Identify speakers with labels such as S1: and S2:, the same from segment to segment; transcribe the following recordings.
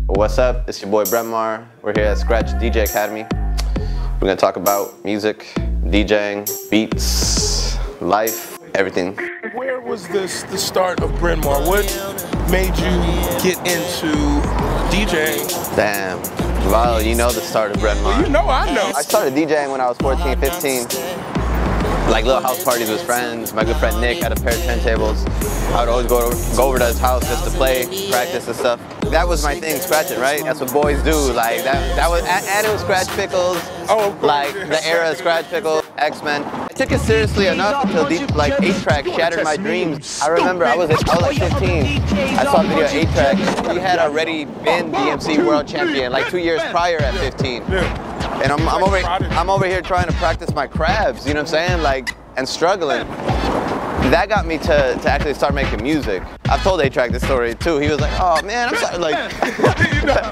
S1: What's up? It's your boy Brenmar. We're here at Scratch DJ Academy. We're gonna talk about music, DJing, beats, life, everything.
S2: Where was the start of Brenmar? What made you get into DJing?
S1: Damn. Well, you know the start of Brenmar.
S2: Well, you know, I know.
S1: I started DJing when I was 14, 15. Like little house parties with friends. My good friend Nick had a pair of turntables. I would always go over to his house just to play, practice and stuff. That was my thing, scratching, right? That's what boys do. Like that was, and it was Scratch Pickles.
S2: Oh, of course.
S1: Like the era of Scratch Pickles, X-Men. I took it seriously enough until like 8-Track shattered my dreams. I remember I was like 15. I saw a video of 8-Track. He had already been DMC world champion like 2 years prior at 15. And I'm over here trying to practice my crabs, you know what I'm saying? Like, and struggling. That got me to actually start making music. I've told 8-Track this story too. He was like, oh man, I'm sorry, like,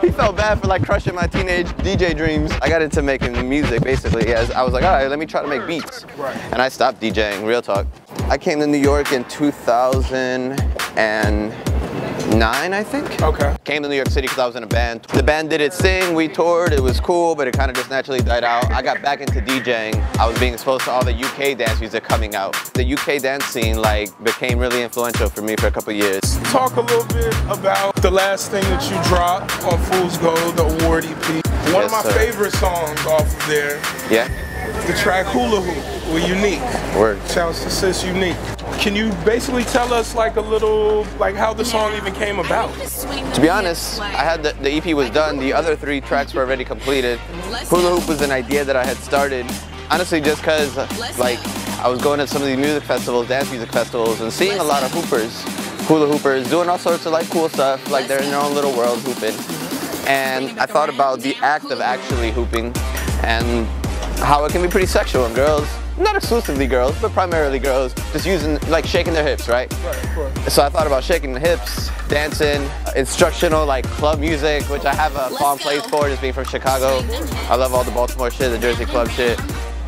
S1: he felt bad for like crushing my teenage DJ dreams. I got into making music basically. As I was like, all right, let me try to make beats. And I stopped DJing, real talk. I came to New York in 2009, I think. Okay. Came to New York City because I was in a band. The band did its thing, we toured, it was cool, but it kind of just naturally died out. I got back into DJing. I was being exposed to all the UK dance music coming out. The UK dance scene like became really influential for me for a couple years.
S2: Talk a little bit about the last thing that you dropped on Fool's Gold, the award EP. One of my favorite songs off of there. Yeah. The track Hula Hoop with Unique.
S1: Word.
S2: Shouts to Sis Unique. Can you basically tell us like a little, like how the song even came about?
S1: To be honest, I had the EP was done, the other 3 tracks were already completed. Hula Hoop was an idea that I had started, honestly just because like I was going to some of these music festivals, dance music festivals, and seeing a lot of hoopers, hula hoopers, doing all sorts of like cool stuff, like they're in their own little world hooping. And I thought about the act of actually hooping and how it can be pretty sexual, and girls, not exclusively girls, but primarily girls, just using, like shaking their hips, right? Right, of course. So I thought about shaking the hips, dancing, instructional, like club music, which I have a fond place for, just being from Chicago. I love all the Baltimore shit, the Jersey club shit.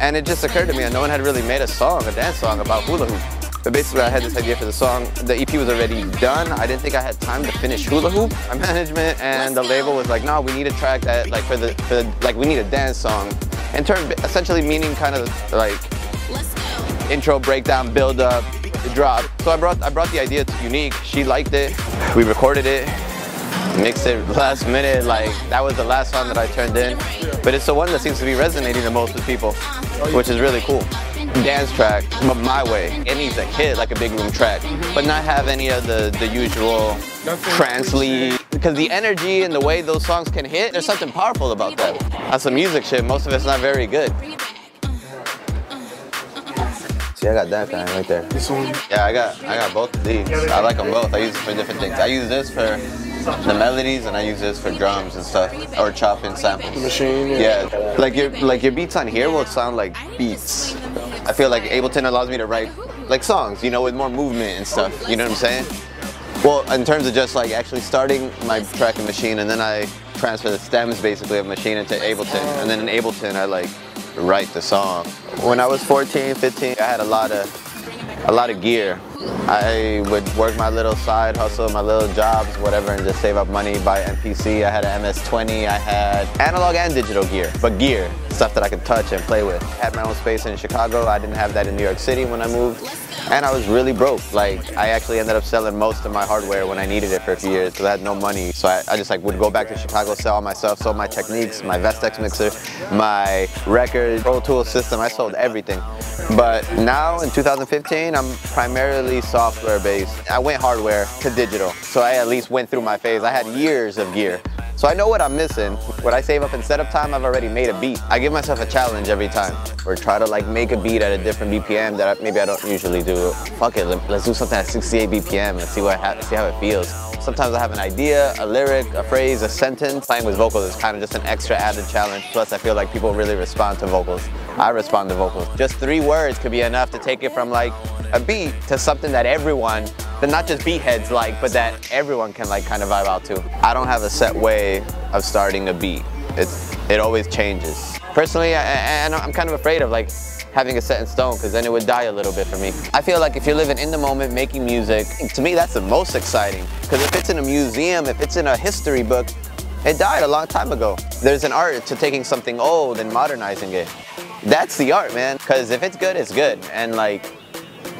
S1: And it just occurred to me that no one had really made a dance song about hula hoop. But basically I had this idea for the song. The EP was already done. I didn't think I had time to finish hula hoop. My management and the label was like, no, we need a track that, like like we need a dance song. In turn, essentially meaning kind of like intro, breakdown, build up, drop. So I brought the idea to Unique. She liked it. We recorded it, mixed it last minute. Like that was the last song that I turned in. But it's the one that seems to be resonating the most with people, which is really cool. Dance track, but my way. It needs a hit, like a big room track, but not have any of the usual trance lead. Because the energy and the way those songs can hit, there's something powerful about that. That's some music shit, most of it's not very good. See, I got that kind right there. Yeah, I got both of these. I like them both. I use it for different things. I use this for the melodies, and I use this for drums and stuff, or chopping samples. The machine. Yeah. Like your beats on here will sound like beats. I feel like Ableton allows me to write like songs, you know, with more movement and stuff. You know what I'm saying? Well, in terms of just like actually starting my tracking machine, and then I transfer the stems basically of machine into Ableton, and then in Ableton I like write the song. When I was 14, 15, I had a lot of gear. I would work my little side hustle, my little jobs, whatever, and just save up money, buy MPC. I had an MS-20, I had analog and digital gear, but gear, stuff that I could touch and play with. I had my own space in Chicago. I didn't have that in New York City when I moved. And I was really broke. Like, I actually ended up selling most of my hardware when I needed it for a few years because I had no money. So I just like would go back to Chicago, sell all my stuff, sold my techniques, my Vestex mixer, my record, Pro Tools system. I sold everything. But now in 2015, I'm primarily software based. I went hardware to digital. So I at least went through my phase. I had years of gear. So I know what I'm missing. What I save up in setup time, I've already made a beat. I give myself a challenge every time, or try to like make a beat at a different BPM that maybe I don't usually do. Fuck it, let's do something at 68 BPM and see how it feels. Sometimes I have an idea, a lyric, a phrase, a sentence. Playing with vocals is kind of just an extra added challenge. Plus I feel like people really respond to vocals. I respond to vocals. Just 3 words could be enough to take it from like a beat to something that everyone, that not just beat heads like, but that everyone can like kind of vibe out to. I don't have a set way of starting a beat. It always changes. Personally, I'm kind of afraid of like having it set in stone, because then it would die a little bit for me. I feel like if you're living in the moment, making music, to me that's the most exciting. Because if it's in a museum, if it's in a history book, It died a long time ago. There's an art to taking something old and modernizing it. That's the art, man. Because if it's good, it's good. And like,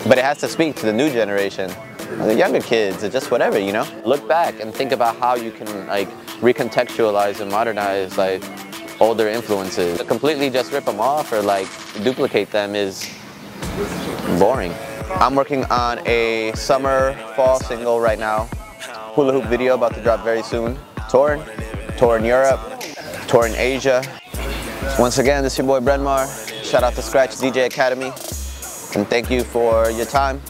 S1: but it has to speak to the new generation. The younger kids, or just whatever, you know? Look back and think about how you can like recontextualize and modernize like older influences. To completely just rip them off or like duplicate them is boring. I'm working on a summer, fall single right now. Hula hoop video about to drop very soon. Tour in Europe, tour in Asia. Once again, this is your boy Brenmar. Shout out to Scratch DJ Academy. And thank you for your time.